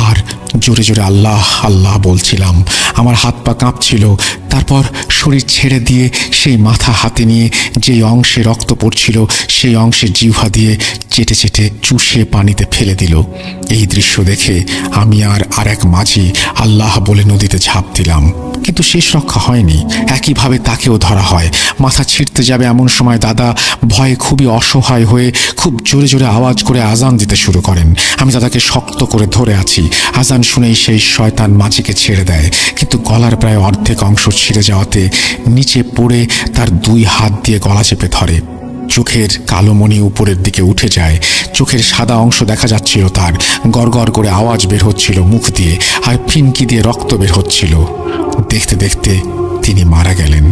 আর জোরে জোরে আল্লাহ আল্লাহ বলছিলাম। আমার হাত পা কাঁপছিল। তারপর শরীর ছেড়ে দিয়ে সেই মাথা হাতে নিয়ে যেই অংশে রক্ত পড়ছিল সেই অংশে জিহ্বা দিয়ে চেটে চেটে চুষে পানিতে ফেলে দিল। এই দৃশ্য দেখে আমি আর এক মাঝি আল্লাহ বলে নদীতে ঝাঁপ দিলাম। কিন্তু শেষ রক্ষা হয়নি। একইভাবে তাকেও ধরা হয়। মাথা ছিঁড়তে যাবে এমন সময় দাদা ভয়ে খুবই অসহায় হয়ে খুব জোরে জোরে আওয়াজ করে আজান দিতে শুরু করেন। আমি দাদাকে শক্ত করে ধরে আছি। আজান শুনেই সেই শয়তান মাঝিকে ছেড়ে দেয়, কিন্তু গলার প্রায় অর্ধেক অংশ ছিঁড়ে যাওয়াতে নিচে পড়ে তার 2 হাত দিয়ে গলা চেপে ধরে। চোখের কালো মণি উপরের দিকে উঠে যায়। চোখের সাদা অংশ দেখা যাচ্ছিল তার। গড়গড় করে আওয়াজ বের হচ্ছিল মুখ দিয়ে, আর ফিনকি দিয়ে রক্ত বের হচ্ছিল। দেখতে দেখতে তিনি মারা গেলেন।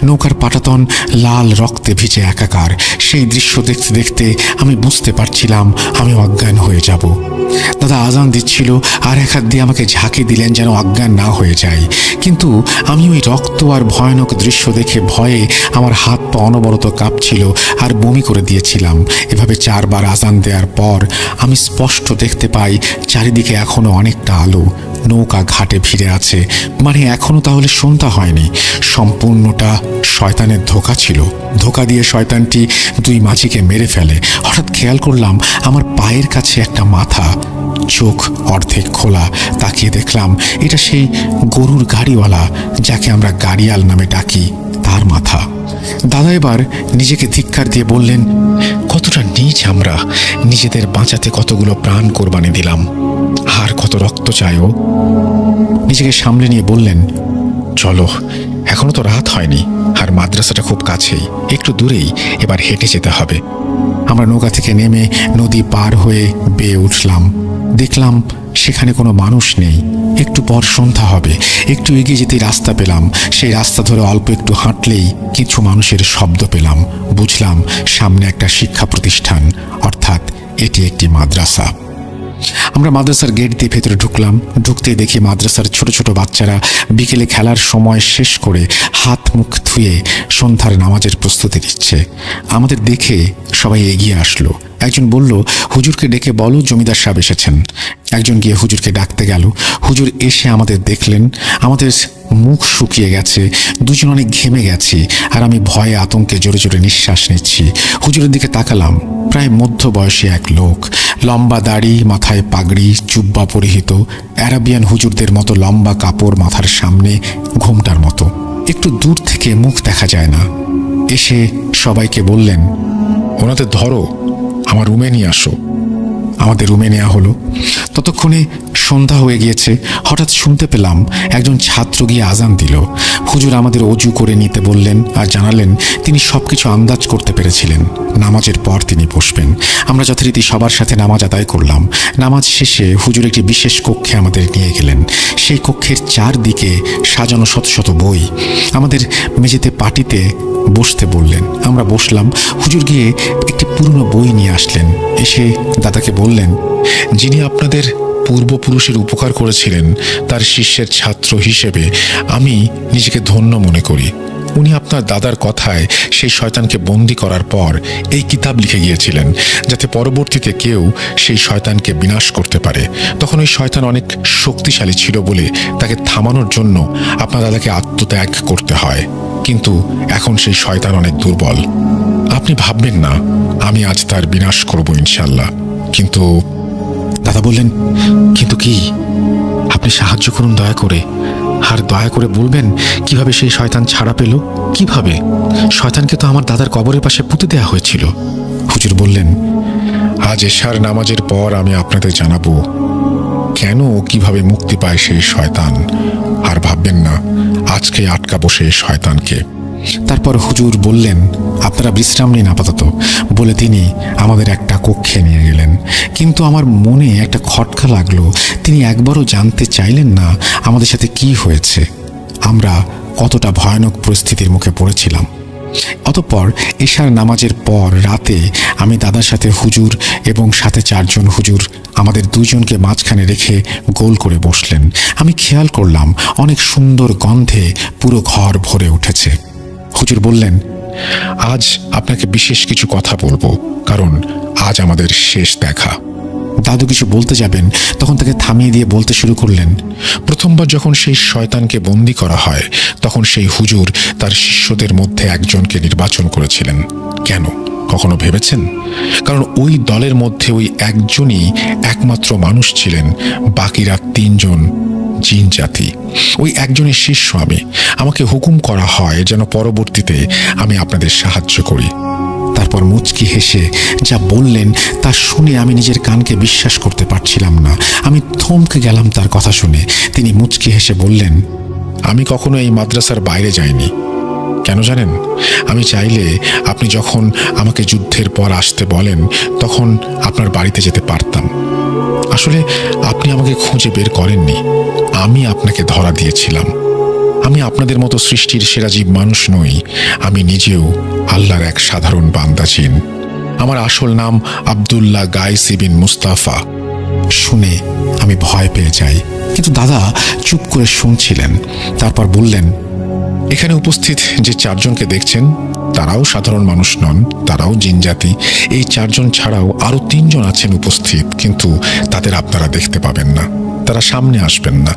নৌকার পাটাতন লাল রক্তে ভিজে একাকার। সেই দৃশ্য দেখতে দেখতে আমি বুঝতে পারছিলাম আমি অজ্ঞান হয়ে যাব। দাদা আজান দিচ্ছিল আর এক হাত দিয়ে আমাকে ঝাঁকি দিলেন যেন অজ্ঞান না হয়ে যায়। কিন্তু আমি ওই রক্ত আর ভয়ানক দৃশ্য দেখে ভয়ে আমার হাত পা অনবরত কাঁপছিল আর বমি করে দিয়েছিলাম। এভাবে 4 বার আজান দেওয়ার পর আমি স্পষ্ট দেখতে পাই চারিদিকে এখনো অনেকটা আলো। নৌকা ঘাটে ভিড়ে আছে, মানে এখনো তাহলে সন্ধ্যা হয়নি। সম্পূর্ণটা শয়তানের ধোঁকা ছিল। ধোঁকা দিয়ে শয়তানটি 2 মাঝিকে মেরে ফেলে। হঠাৎ খেয়াল করলাম আমার পায়ের কাছে একটা মাথা, চোখ অর্ধেক খোলা। তাকিয়ে দেখলাম এটা সেই গরুর গাড়িওয়ালা যাকে আমরা গাড়িয়াল নামে ডাকি, তার মাথা। দাদা এবার নিজেকে ধিক্কার দিয়ে বললেন, কতটা নীচ আমরা! নিজেদের বাঁচাতে কতগুলো প্রাণ কোরবানি দিলাম, আর কত রক্ত চাইও। নিজেকে সামলে নিয়ে বললেন, চলো, এখনো তো রাত হয়নি, আর মাদ্রাসাটা খুব কাছেই, একটু দূরেই, এবার হেঁটে যেতে হবে। আমরা নৌকা থেকে নেমে নদী পার হয়ে বেয়ে উঠলাম। দেখলাম সেখানে কোনো মানুষ নেই। একটু পর সন্ধ্যা হবে। একটু এগিয়ে যেতেই রাস্তা পেলাম। সেই রাস্তা ধরে অল্প একটু হাঁটলেই কিছু মানুষের শব্দ পেলাম। বুঝলাম সামনে একটা শিক্ষা প্রতিষ্ঠান, অর্থাৎ এটি একটি মাদ্রাসা। আমরা মাদ্রাসার গেট দিয়ে ভেতরে ঢুকলাম। ঢুকতেই দেখি মাদ্রাসার ছোট ছোট বাচ্চারা বিকেলে খেলার সময় শেষ করে হাত মুখ ধুয়ে সন্ধ্যার নামাজের প্রস্তুতি নিচ্ছে। আমাদের দেখে সবাই এগিয়ে আসলো। একজন বলল, হুজুরকে ডেকে বলো জমিদার সাহেব এসেছেন। একজন গিয়ে হুজুরকে ডাকতে গেল। হুজুর এসে আমাদের দেখলেন। আমাদের মুখ শুকিয়ে গেছে, 2 জন অনেক ঘেমে গেছি, আর আমি ভয়ে আতঙ্কে জোরে জোরে নিঃশ্বাস নিচ্ছি। হুজুরের দিকে তাকালাম। প্রায় মধ্যবয়সী এক লোক, লম্বা দাড়ি, মাথায় পাগড়ি, জুব্বা পরিহিত, আরাবিয়ান হুজুরদের মতো লম্বা কাপড় মাথার সামনে, ঘোমটার মতো। একটু দূর থেকে মুখ দেখা যায় না। এসে সবাইকে বললেন, ওনাদের ধরো, আমার রুমে নিয়ে আসো। আমাদের রুমে নেওয়া হলো। ততক্ষণে সন্ধ্যা হয়ে গিয়েছে। হঠাৎ শুনতে পেলাম একজন ছাত্র গিয়ে আজান দিল। হুজুর আমাদের অজু করে নিতে বললেন আর জানালেন তিনি সবকিছু আন্দাজ করতে পেরেছিলেন। নামাজের পর তিনি বসবেন। আমরা যথারীতি সবার সাথে নামাজ আদায় করলাম। নামাজ শেষে হুজুর একটি বিশেষ কক্ষে আমাদের নিয়ে গেলেন। সেই কক্ষের চারদিকে সাজানো শত শত বই। আমাদের মেঝেতে পাটিতে বসতে বললেন। আমরা বসলাম। হুজুর গিয়ে একটি পুরনো বই নিয়ে আসলেন। এসে দাদাকে বললেন, যিনি আপনাদের পূর্বপুরুষের উপকার করেছিলেন তার শিষ্যের ছাত্র হিসেবে আমি নিজেকে ধন্য মনে করি। উনি আপনার দাদার কথায় সেই শয়তানকে বন্দী করার পর এই কিতাব লিখে গিয়েছিলেন, যাতে পরবর্তীতে কেউ সেই শয়তানকে বিনাশ করতে পারে। তখন ওই শয়তান অনেক শক্তিশালী ছিল বলে তাকে থামানোর জন্য আপনার দাদাকে আত্মত্যাগ করতে হয়, কিন্তু এখন সেই শয়তান অনেক দুর্বল। আপনি ভাববেন না আমি আজ তার বিনাশ করব ইনশাল্লাহ। কিন্তু দাদা বললেন, কিন্তু কি? আপনি সাহায্য করুন দয়া করে, আর দয়া করে বলবেন কিভাবে সেই শয়তান ছাড়া পেল। কিভাবে? শয়তানকে তো আমার দাদার কবরের পাশে পুঁতে দেওয়া হয়েছিল। হুজুর বললেন, আজ এশার নামাজের পর আমি আপনাদের জানাবো কেন ও কিভাবে মুক্তি পায় সেই শয়তান। আর ভাববেন না আজকে আটকাবো সেই শয়তানকে। তারপর হুজুর বললেন, আপনারা বিশ্রাম নিন আপাতত, বলে তিনি আমাদের একটা কক্ষে নিয়ে গেলেন। কিন্তু আমার মনে একটা খটকা লাগলো। তিনি একবারও জানতে চাইলেন না আমাদের সাথে কি হয়েছে, আমরা কতটা ভয়ানক পরিস্থিতির মুখে পড়েছিলাম। অতঃপর এশার নামাজের পর রাতে আমি দাদার সাথে হুজুর এবং সাথে 4 জন হুজুর আমাদের 2 জনকে মাঝখানে রেখে গোল করে বসলেন। আমি খেয়াল করলাম অনেক সুন্দর গন্ধে পুরো ঘর ভরে উঠেছে। হুজুর বললেন, আজ আপনাকে বিশেষ কিছু কথা বলবো, কারণ আজ আমাদের শেষ দেখা। দাদু কিছু বলতে যাবেন, তখন তাকে থামিয়ে দিয়ে বলতে শুরু করলেন, প্রথমবার যখন সেই শয়তানকে বন্দী করা হয় তখন সেই হুজুর তার শিষ্যদের মধ্যে একজনকে নির্বাচন করেছিলেন। কেন কখনো ভেবেছেন? কারণ ওই দলের মধ্যে ওই একজনই একমাত্র মানুষ ছিলেন, বাকিরা 3 জন জিন জাতি। ওই একজনের শিষ্য আমি। আমাকে হুকুম করা হয় যেন পরবর্তীতে আমি আপনাদের সাহায্য করি। তারপর মুচকি হেসে যা বললেন তা শুনে আমি নিজের কানকে বিশ্বাস করতে পারছিলাম না। আমি থমকে গেলাম তার কথা শুনে। তিনি মুচকি হেসে বললেন, আমি কখনো এই মাদ্রাসার বাইরে যাইনি। কেন জানেন? আমি চাইলে আপনি যখন আমাকে যুদ্ধের পর আসতে বলেন তখন আপনার বাড়িতে যেতে পারতাম। আসলে আপনি আমাকে খুঁজে বের করেননি, আমি আপনাকে ধরা দিয়েছিলাম। আমি আপনাদের মতো সৃষ্টির সেরা জীব মানুষ নই। আমি নিজেও আল্লাহর এক সাধারণ বান্দা জিন। আমার আসল নাম আব্দুল্লাহ গাইস ইবিন মুস্তাফা। শুনে আমি ভয় পেয়ে যাই, কিন্তু দাদা চুপ করে শুনছিলেন। তারপর বললেন, এখানে উপস্থিত যে 4 জনকে দেখছেন তারাও সাধারণ মানুষ নন, তারাও জিনজাতি। এই 4 জন ছাড়াও আরো 3 জন আছেন উপস্থিত, কিন্তু তাদের আপনারা দেখতে পাবেন না, তারা সামনে আসবেন না।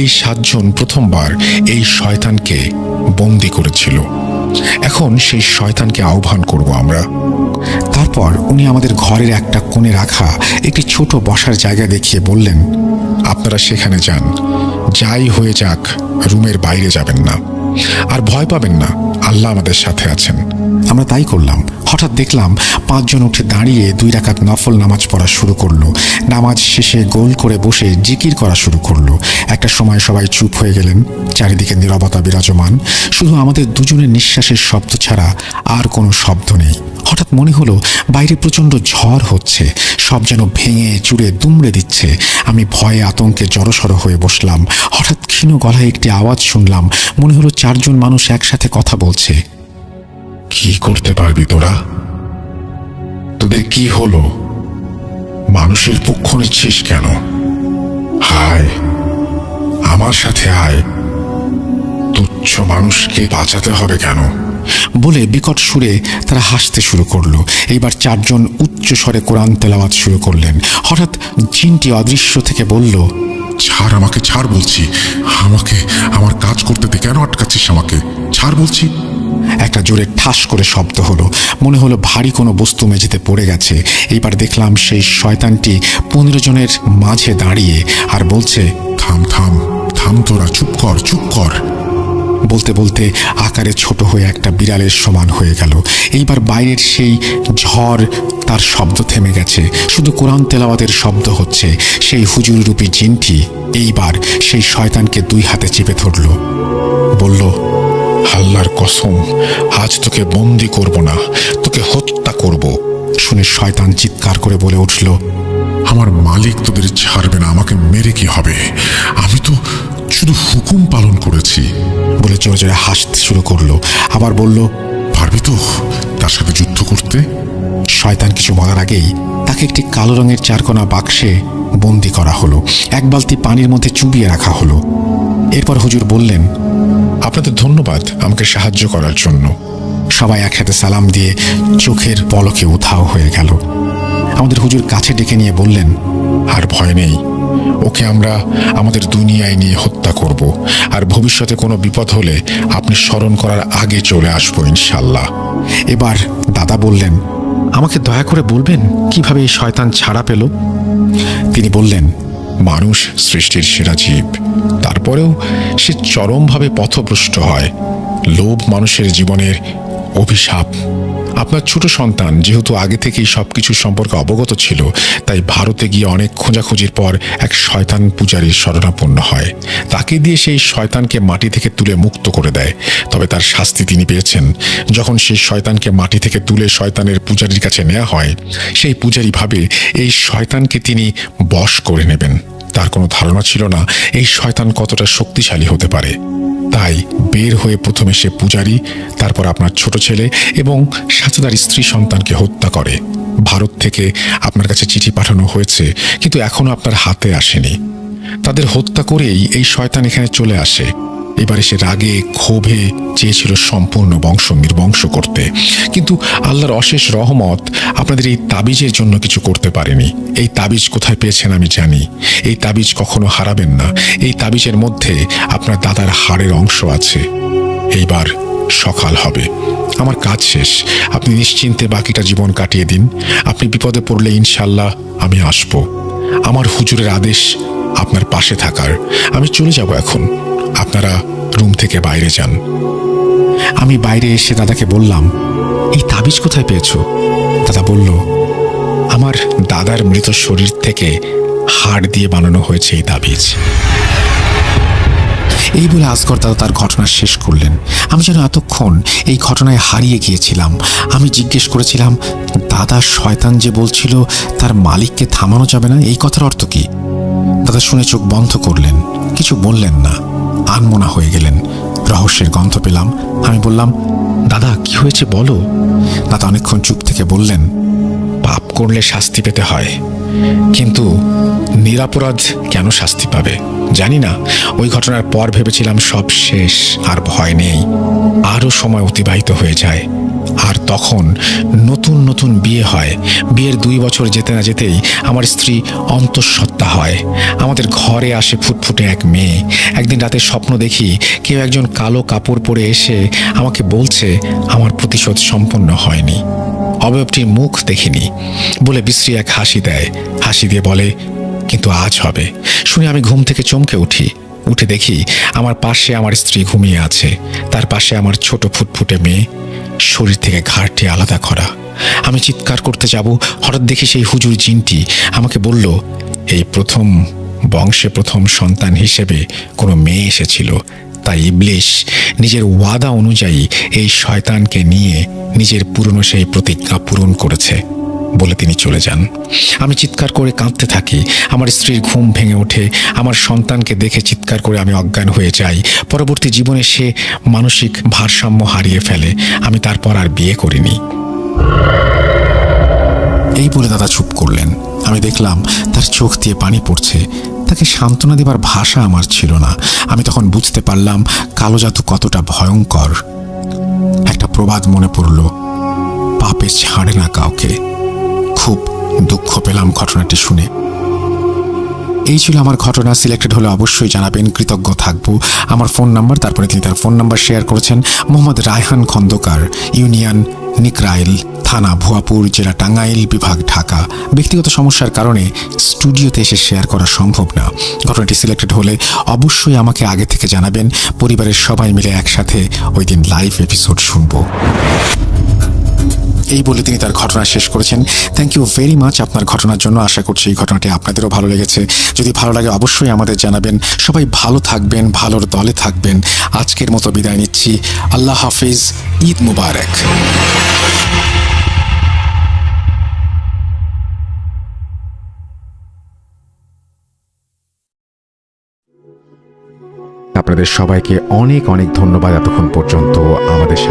এই 7 জন প্রথমবার এই শয়তানকে বন্দী করেছিল। এখন সেই শয়তানকে আহ্বান করব আমরা। তারপর উনি আমাদের ঘরের একটা কোণে রাখা একটি ছোট বসার জায়গা দেখিয়ে বললেন, আপনারা সেখানে যান, যাই হয়ে যাক রুমের বাইরে যাবেন না, আর ভয় পাবেন না, আল্লাহ আমাদের সাথে আছেন। আমরা তাই করলাম। হঠাৎ দেখলাম 5 জন উঠে দাঁড়িয়ে 2 রাকাত নফল নামাজ পড়া শুরু করলো। নামাজ শেষে গোল করে বসে জিকির করা শুরু করলো। একটা সময় সবাই চুপ হয়ে গেলেন। চারিদিকে নীরবতা বিরাজমান, শুধু আমাদের 2 জনের নিঃশ্বাসের শব্দ ছাড়া আর কোনো শব্দ নেই। হঠাৎ মনে হলো বাইরে প্রচণ্ড ঝড় হচ্ছে, সব যেন ভেঙে চুরে দুমড়ে দিচ্ছে। আমি ভয়ে আতঙ্কে জড়সড় হয়ে বসলাম। হঠাৎ ক্ষীণ গলায় একটি আওয়াজ শুনলাম, মনে হলো 4 জন মানুষ একসাথে কথা বলছে। কি করতে পারবি তোরা? তোদের কি হলো? মানুষের পক্ষ নিচ্ছিস কেন? হায়, আমার সাথে আয়। তুচ্ছ মানুষকে বাঁচাতে হবে কেন? বলে বিকট সুরে তারা হাসতে শুরু করলো। এইবার 4 জন উচ্চ স্বরে কোরআন তেলাওয়াত শুরু করলেন। হঠাৎ জিনটি অদৃশ্য থেকে বলল, ছাড় আমাকে, ছাড় বলছি। আমাকে আমার কাজ করতে দে, কেন আটকাচ্ছিস আমাকে? ছাড় বলছি। একটা জোরে ঠাস করে শব্দ হলো, মনে হলো ভারী কোনো বস্তু মেঝেতে পড়ে গেছে। এইবার দেখলাম সেই শয়তানটি 15 জনের মাঝে দাঁড়িয়ে আর বলছে, থাম থাম থাম, তোরা চুপ কর, চুপ কর। বলতে বলতে আকারে ছোট হয়ে একটা বিড়ালের সমান হয়ে গেল। এইবার বাইরের সেই ঝড়, তার শব্দ থেমে গেছে, শুধু কোরআন তেলাওয়াতের শব্দ হচ্ছে। সেই হুজুররূপী জিনটি এইবার সেই শয়তানকে 2 হাতে চেপে ধরল, বলল, আল্লাহর কসম, আজ তোকে বন্দি করব না, তোকে হত্যা করব। শুনে শয়তান চিৎকার করে বলে উঠল, আমার মালিক তোদের ছাড়বে না, আমাকে মেরে কি হবে? আমি তো শুধু হুকুম পালন করেছি। বলে জোরে জোরে হাসতে শুরু করলো। আবার বলল, পারবি তো তার সাথে যুদ্ধ করতে? শয়তান কিছু বলার আগেই তাকে একটি কালো রঙের 4 বাক্সে বন্দি করা হলো। 1 বালতি পানির মধ্যে চুবিয়ে রাখা হলো। এরপর হুজুর বললেন, আপনাদের ধন্যবাদ আমাকে সাহায্য করার জন্য। সবাই একসাথে সালাম দিয়ে চোখের পলকে উধাও হয়ে গেল। আমাদের হুজুর কাছে ডেকে নিয়ে বললেন, আর ভয় নেই, ওকে আমরা আমাদের দুনিয়ায় নিয়ে হত্যা করব, আর ভবিষ্যতে কোনো বিপদ হলে আপনি স্মরণ করার আগে চলে আসবো ইনশাল্লাহ। এবার দাদা বললেন, আমাকে দয়া করে বলবেন কিভাবে এই শয়তান ছাড়া পেল? তিনি বললেন, মানুষ সৃষ্টির সেরা জীব, তারপরেও সে চরমভাবে পথভ্রষ্ট হয়। লোভ মানুষের জীবনের অভিশাপ। আপনার ছোট সন্তান যেহেতু আগে থেকেই সবকিছু সম্পর্কে অবগত ছিল, তাই ভারতে গিয়ে অনেক খোঁজাখুঁজির পর এক শয়তান পূজারীর শরণাপন্ন হয়। তাকে দিয়ে সেই শয়তানকে মাটি থেকে তুলে মুক্ত করে দেয়। তবে তার শাস্তি তিনি পেয়েছেন। যখন সেই শয়তানকে মাটি থেকে তুলে শয়তানের পূজারীর কাছে নেওয়া হয়, সেই পূজারী ভাবে এই শয়তানকে তিনি বশ করে নেবেন। তার কোনো ধারণা ছিল না এই শয়তান কতটা শক্তিশালী হতে পারে। তাই বের হয়ে প্রথমে সে পূজারী, তারপর আপনার ছোট ছেলে এবং সাথে তার স্ত্রী সন্তানকে হত্যা করে। ভারত থেকে আপনার কাছে চিঠি পাঠানো হয়েছে, কিন্তু এখনো আপনার হাতে আসেনি। তাদের হত্যা করেই এই শয়তান এখানে চলে আসে। এবারে সে রাগে ক্ষোভে চেয়েছিল সম্পূর্ণ বংশ নির্বংশ করতে, কিন্তু আল্লাহর অশেষ রহমত আপনাদের এই তাবিজের জন্য কিছু করতে পারেনি। এই তাবিজ কোথায় পেয়েছেন আমি জানি। এই তাবিজ কখনো হারাবেন না। এই তাবিজের মধ্যে আপনার দাদার হাড়ের অংশ আছে। এইবার সকাল হবে, আমার কাজ শেষ। আপনি নিশ্চিন্তে বাকিটা জীবন কাটিয়ে দিন। আপনি বিপদে পড়লে ইনশাল্লাহ আমি আসব। আমার হুজুরের আদেশ আপনার পাশে থাকার। আমি চলে যাব এখন, আপনারা রুম থেকে বাইরে যান। আমি বাইরে এসে দাদাকে বললাম, এই তাবিজ কোথায় পেয়েছো? দাদা বলল, আমার দাদার মৃত শরীর থেকে হাড় দিয়ে বানানো হয়েছে এই তাবিজ। এই বলে আসগর দাদা তার ঘটনা শেষ করলেন। আমি যেন এতক্ষণ এই ঘটনায় হারিয়ে গিয়েছিলাম। আমি জিজ্ঞেস করেছিলাম, দাদা শয়তান যে বলছিল তার মালিককে থামানো যাবে না, এই কথার অর্থ কি? দাদা শুনে চোখ বন্ধ করলেন, কিছু বললেন না, আনমনা হয়ে গেলেন। রহস্যের গন্ধ পেলাম। আমি বললাম, দাদা কি হয়েছে বলো। দাদা অনেকক্ষণ চুপ থেকে বললেন, পাপ করলে শাস্তি পেতে হয়, কিন্তু নিরপরাধ কেন শাস্তি পাবে জানি না। ওই ঘটনার পর ভেবেছিলাম সব শেষ, আর ভয় নেই। আরও সময় অতিবাহিত হয়ে যায়, আর তখন নতুন নতুন বিয়ে হয়। বিয়ের 2 বছর যেতে না যেতেই আমার স্ত্রী অন্তঃসত্ত্বা হয়। আমাদের ঘরে আসে ফুটফুটে এক মেয়ে। একদিন রাতে স্বপ্ন দেখি কেউ একজন কালো কাপড় পরে এসে আমাকে বলছে আমার প্রতিশোধ সম্পন্ন হয়নি, অবয়বটির মুখ দেখিনি বলে বিশ্রী এক হাসি দেয়। হাসি দিয়ে বলে, কিন্তু আজ হবে। শুনে আমি ঘুম থেকে চমকে উঠি। উঠে দেখি আমার পাশে আমার স্ত্রী ঘুমিয়ে আছে, তার পাশে আমার ছোট ফুটফুটে মেয়ে, শরীর থেকে ঘাড়টি আলাদা করা। আমি চিৎকার করতে যাব, হঠাৎ দেখি সেই হুজুর জিনটি আমাকে বলল, এই প্রথম বংশে প্রথম সন্তান হিসেবে কোনো মেয়ে এসেছিল, তাই ইবলিশ নিজের ওয়াদা অনুযায়ী এই শয়তানকে নিয়ে নিজের পুরনো সেই প্রতিজ্ঞা পূরণ করেছে বলে তিনি চলে যান। আমি চিৎকার করে কাঁদতে থাকি। আমার স্ত্রীর ঘুম ভেঙে ওঠে। আমার সন্তানকে দেখে চিৎকার করে আমি অজ্ঞান হয়ে যাই। পরবর্তী জীবনে সে মানসিক ভারসাম্য হারিয়ে ফেলে। আমি তারপর আর বিয়ে করিনি। এই বলে দাদা চুপ করলেন। আমি দেখলাম তার চোখ দিয়ে পানি পড়ছে। তাকে সান্ত্বনা দেবার ভাষা আমার ছিল না। আমি তখন বুঝতে পারলাম কালো জাদু কতটা ভয়ঙ্কর। একটা প্রবাদ মনে পড়ল, পাপে ছাড়ে না কাউকে। খুব দুঃখ পেলাম ঘটনাটি শুনে। এই ছিল আমার ঘটনা। সিলেক্টেড হলে অবশ্যই জানাবেন, কৃতজ্ঞ থাকবো। আমার ফোন নাম্বার, তারপরে তিনি তার ফোন নাম্বার শেয়ার করেছেন। মোহাম্মদ রায়হান খন্দকার, ইউনিয়ন নিকরাইল, থানা ভুয়াপুর, জেলা টাঙ্গাইল, বিভাগ ঢাকা। ব্যক্তিগত সমস্যার কারণে স্টুডিওতে এসে শেয়ার করা সম্ভব না। ঘটনাটি সিলেক্টেড হলে অবশ্যই আমাকে আগে থেকে জানাবেন। পরিবারের সবাই মিলে একসাথে ওই দিন লাইভ এপিসোড শুনবো। এই বলে তিনি তার ঘটনা শেষ করেছেন। থ্যাংক ইউ ভেরি মাচ আপনার ঘটনার জন্য। আশা করছি এই ঘটনাটি আপনাদেরও ভালো লেগেছে। যদি ভালো লাগে অবশ্যই আমাদের জানাবেন। সবাই ভালো থাকবেন, ভালোর দলে থাকবেন। আজকের মতো বিদায় নিচ্ছি। আল্লাহ হাফিজ, ঈদ মুবারক। আপনাদের সবাইকে অনেক অনেক ধন্যবাদ এতক্ষণ পর্যন্ত আমাদের সাথে